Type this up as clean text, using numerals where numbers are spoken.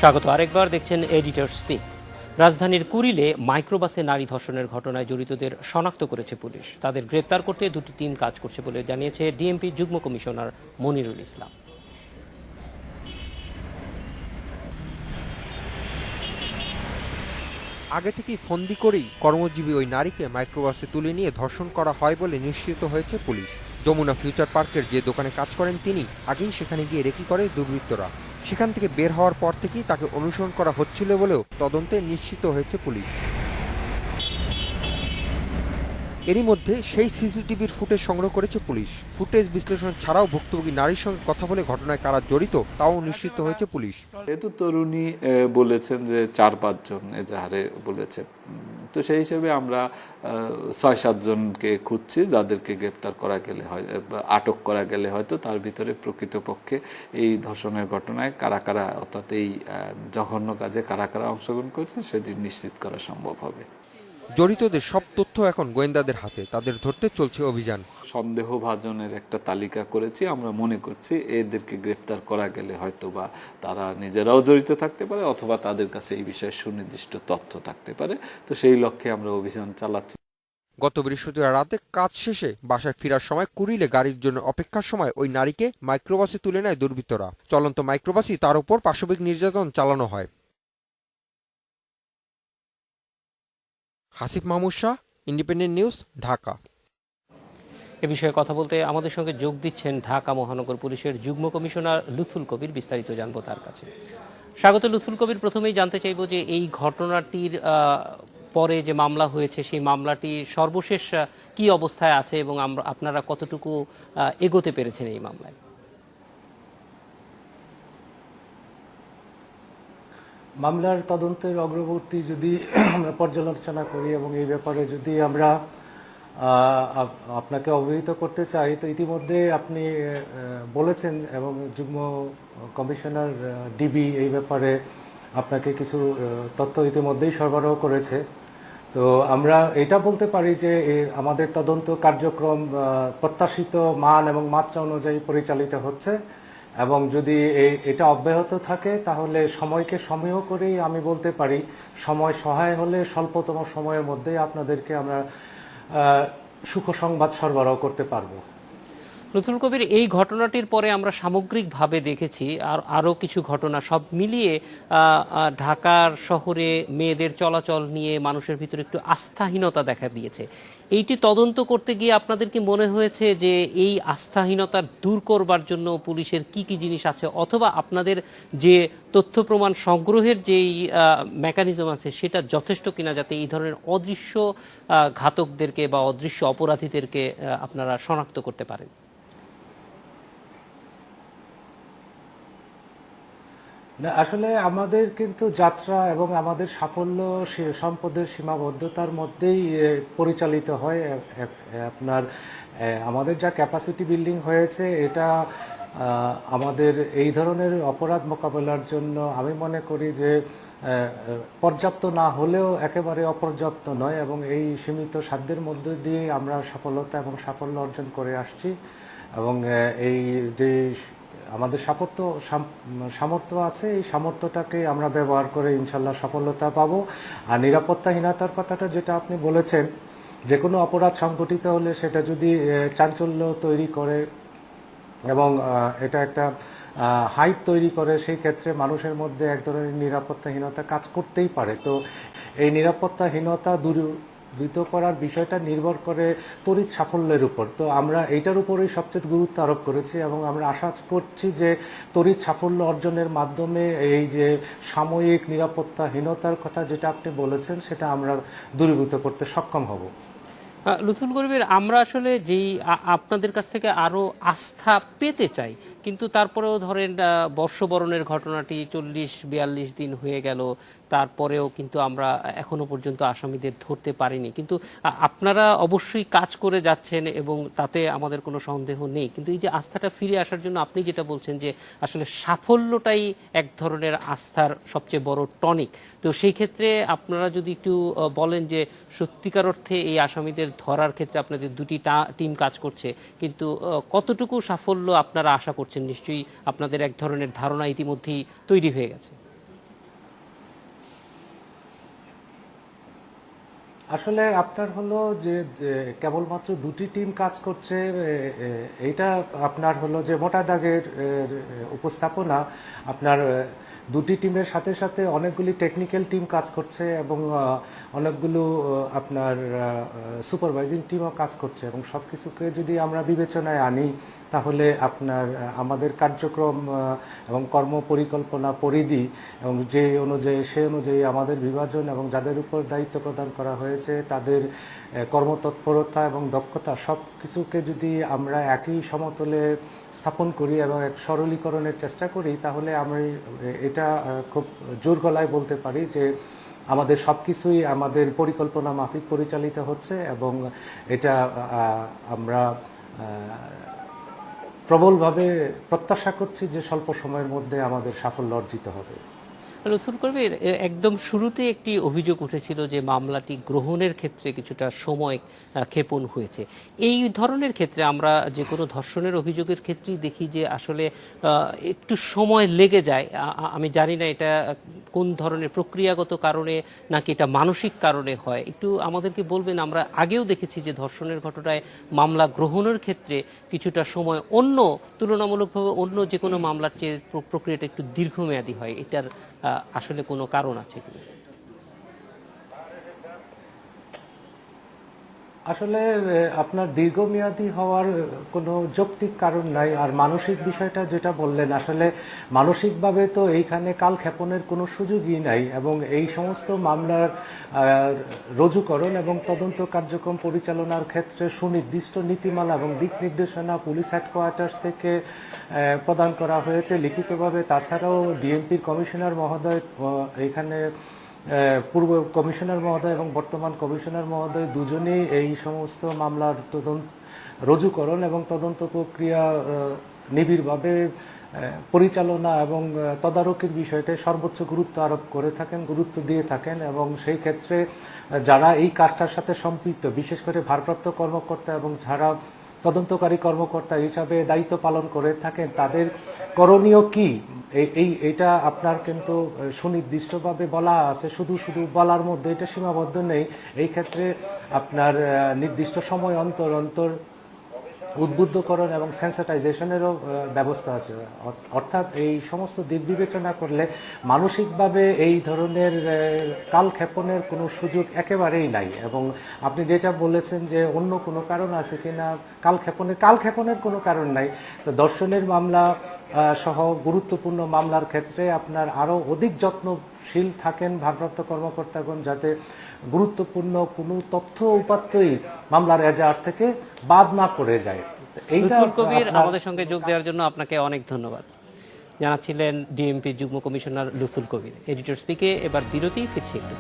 স্বাগত আরেকবার দেখছেন এডিটর স্পিক। রাজধানীর কুড়িলে মাইক্রোবাসে নারী ধর্ষণের ঘটনায় জড়িতদের শনাক্ত করেছে পুলিশ। তাদের গ্রেপ্তার করতে দুটি টিম কাজ করছে বলে জানিয়েছে ডিএমপি যুগ্ম কমিশনার মনিরুল ইসলাম। আগে থেকেই ফন্দি করেই কর্মজীবী ওই নারীকে মাইক্রোবাসে তুলে নিয়ে ধর্ষণ করা হয় বলে নিশ্চিত হয়েছে পুলিশ। যমুনা ফিউচার পার্কের যে দোকানে কাজ করেন তিনি আগেই সেখানে গিয়ে রেকি করে দুর্বৃত্তরা। সেখান থেকে বের হওয়ার পর থেকেই তাকে অনুসরণ করা হচ্ছিল বলেও তদন্তে নিশ্চিত হয়েছে পুলিশ। এরই মধ্যে সেই সিসিটিভির ফুটেজ সংগ্রহ করেছে পুলিশ। ফুটেজ বিশ্লেষণ ছাড়াও ভুক্তভোগী নারীর সঙ্গে কথা বলে ঘটনায় কারা জড়িত তাও নিশ্চিত হয়েছে পুলিশ। যেহেতু তরুণী বলেছেন যে ৪-৫ জন এজাহারে বলেছে, তো সেই হিসেবে আমরা ৬-৭ জনকে খুঁজছি, যাদেরকে গ্রেপ্তার করা গেলে হয়, আটক করা গেলে হয়তো তার ভিতরে প্রকৃতপক্ষে এই ধর্ষণের ঘটনায় কারা কারা, অর্থাৎ এই জঘন্য কাজে কারা কারা অংশগ্রহণ করেছে সেটি নিশ্চিত করা সম্ভব হবে। জড়িতদের সব তথ্য এখন গোয়েন্দাদের হাতে, তাদের ধরতে চলছে অভিযান। সন্দেহভাজনের একটা তালিকা করেছি, আমরা মনে করছি এদেরকে গ্রেপ্তার করা গেলে হয়তো বা তারা নিজেরাও জড়িত থাকতে পারে অথবা তাদের কাছে এই বিষয়ে সুনির্দিষ্ট তথ্য থাকতে পারে। তো সেই লক্ষ্যে আমরা অভিযান চালাচ্ছি। গত বৃহস্পতিবার রাতে কাজ শেষে বাসায় ফেরার সময় কুড়িলে গাড়ির জন্য অপেক্ষার সময় ওই নারীকে মাইক্রোবাসে তুলে নেয় দুর্বৃত্তরা। চলন্ত মাইক্রোবাসই তার উপর পাশবিক নির্যাতন চালানো হয়। Hasif Mahmud Shah, independent news, Dhaka. এ বিষয়ে কথা বলতে আমাদের সঙ্গে যোগ দিচ্ছেন ঢাকা মহানগর পুলিশের যুগ্ম কমিশনার লুৎফুল কবির। বিস্তারিত জানবো তার কাছে। স্বাগত লুৎফুল কবির, প্রথমেই জানতে চাইব যে এই ঘটনাটির পরে যে মামলা হয়েছে সেই মামলাটি সর্বশেষ কি অবস্থায় আছে এবং আপনারা কতটুকু এগোতে পেরেছেন এই মামলায়? মামলার তদন্তের অগ্রগতি যদি আমরা পর্যালোচনা করি এবং এই ব্যাপারে যদি আমরা আপনাকে অবহিত করতে চাই, তো ইতিমধ্যে আপনি বলেছেন এবং যুগ্ম কমিশনার ডিবি এই ব্যাপারে আপনাকে কিছু তথ্য ইতিমধ্যেই সরবরাহ করেছে। তো আমরা এটা বলতে পারি যে আমাদের তদন্ত কার্যক্রম প্রত্যাশিত মান এবং মাত্রা অনুযায়ী পরিচালিত হচ্ছে এবং যদি এটা অব্যাহত থাকে তাহলে সময়কে সমীহ করেই আমি বলতে পারি সময় সহায় হলে স্বল্পতম সময়ের মধ্যেই আপনাদেরকে আমরা সুখ সংবাদ সরবরাহ করতে পারবো। লুৎফুল কবির, এই ঘটনাটির পরে আমরা সামগ্রিকভাবে দেখেছি আরও কিছু ঘটনা, সব মিলিয়ে ঢাকার শহরে মেয়েদের চলাচল নিয়ে মানুষের ভিতরে একটু আস্থাহীনতা দেখা দিয়েছে। এইটি তদন্ত করতে গিয়ে আপনাদের কি মনে হয়েছে যে এই আস্থাহীনতা দূর করবার জন্য পুলিশের কি কি জিনিস আছে, অথবা আপনাদের যে তথ্য প্রমাণ সংগ্রহের যেই মেকানিজম আছে সেটা যথেষ্ট কিনা যাতে এই ধরনের অদৃশ্য ঘাতকদেরকে বা অদৃশ্য অপরাধীদেরকে আপনারা শনাক্ত করতে পারেন? না, আসলে আমাদের কিন্তু যাত্রা এবং আমাদের সাফল্য সম্পদের সীমাবদ্ধতার মধ্যেই পরিচালিত হয়। আপনার আমাদের যা ক্যাপাসিটি বিল্ডিং হয়েছে এটা আমাদের এই ধরনের অপরাধ মোকাবেলার জন্য আমি মনে করি যে পর্যাপ্ত না হলেও একেবারে অপর্যাপ্ত নয়, এবং এই সীমিত সাধ্যের মধ্যে দিয়ে আমরা সফলতা এবং সাফল্য অর্জন করে আসছি। এবং এই যে আমাদের সামর্থ্য আছে, এই সামর্থ্যটাকে আমরা ব্যবহার করে ইনশাল্লাহ সফলতা পাবো। আর নিরাপত্তাহীনতার কথাটা যেটা আপনি বলেছেন, যে কোনো অপরাধ সংঘটিত হলে সেটা যদি চাঞ্চল্য তৈরি করে এবং এটা একটা হাইপ তৈরি করে, সেই ক্ষেত্রে মানুষের মধ্যে এক ধরনের নিরাপত্তাহীনতা কাজ করতেই পারে। তো এই নিরাপত্তাহীনতা দূরীভূত করার বিষয়টা নির্ভর করে তড়িৎ সাফল্যের উপর। তো আমরা এইটার উপরেই সবচেয়ে গুরুত্ব আরোপ করেছি এবং আমরা আশা করছি যে তড়িৎ সাফল্য অর্জনের মাধ্যমে এই যে সাময়িক নিরাপত্তাহীনতার কথা যেটা আপনি বলেছেন সেটা আমরা দূরীভূত করতে সক্ষম হব। লুৎফুল কবির, আমরা আসলে যেই আপনাদের কাছ থেকে আরও আস্থা পেতে চাই, কিন্তু তারপরেও ধরেন বর্ষবরণের ঘটনাটি 40-42 দিন হয়ে গেল, তারপরেও কিন্তু আমরা এখনো পর্যন্ত আসামিদের ধরতে পারিনি। কিন্তু আপনারা অবশ্যই কাজ করে যাচ্ছেন এবং তাতে আমাদের কোনো সন্দেহ নেই, কিন্তু এই যে আস্থাটা ফিরে আসার জন্য আপনি যেটা বলছেন যে আসলে সাফল্যটাই এক ধরনের আস্থার সবচেয়ে বড় টনিক। তো সেই ক্ষেত্রে আপনারা যদি একটু বলেন যে সত্যিকার অর্থে এই আসামিদের ধরার ক্ষেত্রে আপনাদের দুটি টিম কাজ করছে, কিন্তু কতটুকু সাফল্য আপনারা আশা করছেন? নিশ্চয়ই আপনাদের এক ধরনের ধারণা ইতিমধ্যেই তৈরি হয়ে গেছে। আসলে আপনার হলো যে কেবলমাত্র দুটি টিম কাজ করছে, এইটা আপনার হলো যে মোটা দাগের উপস্থাপনা। আপনার দুটি টিমের সাথে সাথে অনেকগুলি টেকনিক্যাল টিম কাজ করছে এবং অনেকগুলো আপনার সুপারভাইজিং টিমও কাজ করছে, এবং সব কিছুকে যদি আমরা বিবেচনায় আনি তাহলে আপনার আমাদের কার্যক্রম এবং কর্ম পরিকল্পনা পরিধি এবং সে অনুযায়ী আমাদের বিভাজন এবং যাদের উপর দায়িত্ব প্রদান করা হয়েছে তাদের কর্মতৎপরতা এবং দক্ষতা সব কিছুকে যদি আমরা একই সমতলে স্থাপন করি এবং এক সরলীকরণের চেষ্টা করি, তাহলে আমি এটা খুব জোর গলায় বলতে পারি যে আমাদের সব কিছুই আমাদের পরিকল্পনা মাফিক পরিচালিত হচ্ছে, এবং এটা আমরা প্রবলভাবে প্রত্যাশা করছি যে স্বল্প সময়ের মধ্যে আমাদের সাফল্য অর্জিত হবে। লুৎফুল কবির, একদম শুরুতে একটি অভিযোগ উঠেছিল যে মামলাটি গ্রহণের ক্ষেত্রে কিছুটা সময় ক্ষেপণ হয়েছে। এই ধরনের ক্ষেত্রে আমরা যে কোনো ধর্ষণের অভিযোগের ক্ষেত্রেই দেখি যে আসলে একটু সময় লেগে যায়। আমি জানি না এটা কোন ধরনের প্রক্রিয়াগত কারণে নাকি এটা মানসিক কারণে হয়, একটু আমাদেরকে বলবেন। আমরা আগেও দেখেছি যে ধর্ষণের ঘটনায় মামলা গ্রহণের ক্ষেত্রে কিছুটা সময় তুলনামূলকভাবে অন্য যে কোনো মামলার চেয়ে প্রক্রিয়াটা একটু দীর্ঘমেয়াদী হয়। এটার আসলে কোনো কারণ আছে কি? আসলে আপনার দীর্ঘমেয়াদী হওয়ার কোনো যৌক্তিক কারণ নাই। আর মানসিক বিষয়টা যেটা বললেন, আসলে মানসিকভাবে তো এইখানে কালক্ষেপণের কোনো সুযোগই নাই, এবং এই সমস্ত মামলার রুজুকরণ এবং তদন্ত কার্যক্রম পরিচালনার ক্ষেত্রে সুনির্দিষ্ট নীতিমালা এবং দিক নির্দেশনা পুলিশ হেডকোয়ার্টার্স থেকে প্রদান করা হয়েছে লিখিতভাবে। তাছাড়াও ডিএমপির কমিশনার মহোদয় এখানে পূর্ব কমিশনার মহোদয় এবং বর্তমান কমিশনার মহোদয় দুজনেই এই সমস্ত মামলার রুজুকরণ এবং তদন্ত প্রক্রিয়া নিবিড়ভাবে পরিচালনা এবং তদারকির বিষয়টায় সর্বোচ্চ গুরুত্ব আরোপ করে থাকেন, গুরুত্ব দিয়ে থাকেন। এবং সেই ক্ষেত্রে যারা এই কাজটার সাথে সম্পৃক্ত, বিশেষ করে ভারপ্রাপ্ত কর্মকর্তা এবং যারা তদন্তকারী কর্মকর্তা হিসাবে দায়িত্ব পালন করে থাকেন, তাদের করণীয় কি এইটা আপনার কিন্তু সুনির্দিষ্টভাবে বলা আছে। শুধু বলার মধ্যে এটা সীমাবদ্ধ নেই। এই ক্ষেত্রে আপনার নির্দিষ্ট সময় অন্তর অন্তর উদ্বুদ্ধকরণ এবং সেন্সিটাইজেশনেরও ব্যবস্থা আছে। অর্থাৎ এই সমস্ত দিক বিবেচনা করলে মানসিকভাবে এই ধরনের কালক্ষেপণের কোনো সুযোগ একেবারেই নাই। এবং আপনি যেটা বলেছেন যে অন্য কোনো কারণ আছে কিনা, কালক্ষেপণের কোনো কারণ নাই। তো ধর্ষণের মামলা সহ গুরুত্বপূর্ণ মামলার ক্ষেত্রে আপনার আরও অধিক যত্নশীল থাকেন ভারপ্রাপ্ত কর্মকর্তাগণ, যাতে গুরুত্বপূর্ণ কোনো তথ্য উপাত্তই মামলার এজাহার থেকে বাদ না পড়ে যায়। লুৎফুল কবির, আমাদের সঙ্গে যোগ দেওয়ার জন্য আপনাকে অনেক ধন্যবাদ জানাচ্ছিলেন ডিএমপি যুগ্ম কমিশনার লুৎফুল কবির। এডিটর স্পিকে এবার বিরতি, ফিরছি একটু।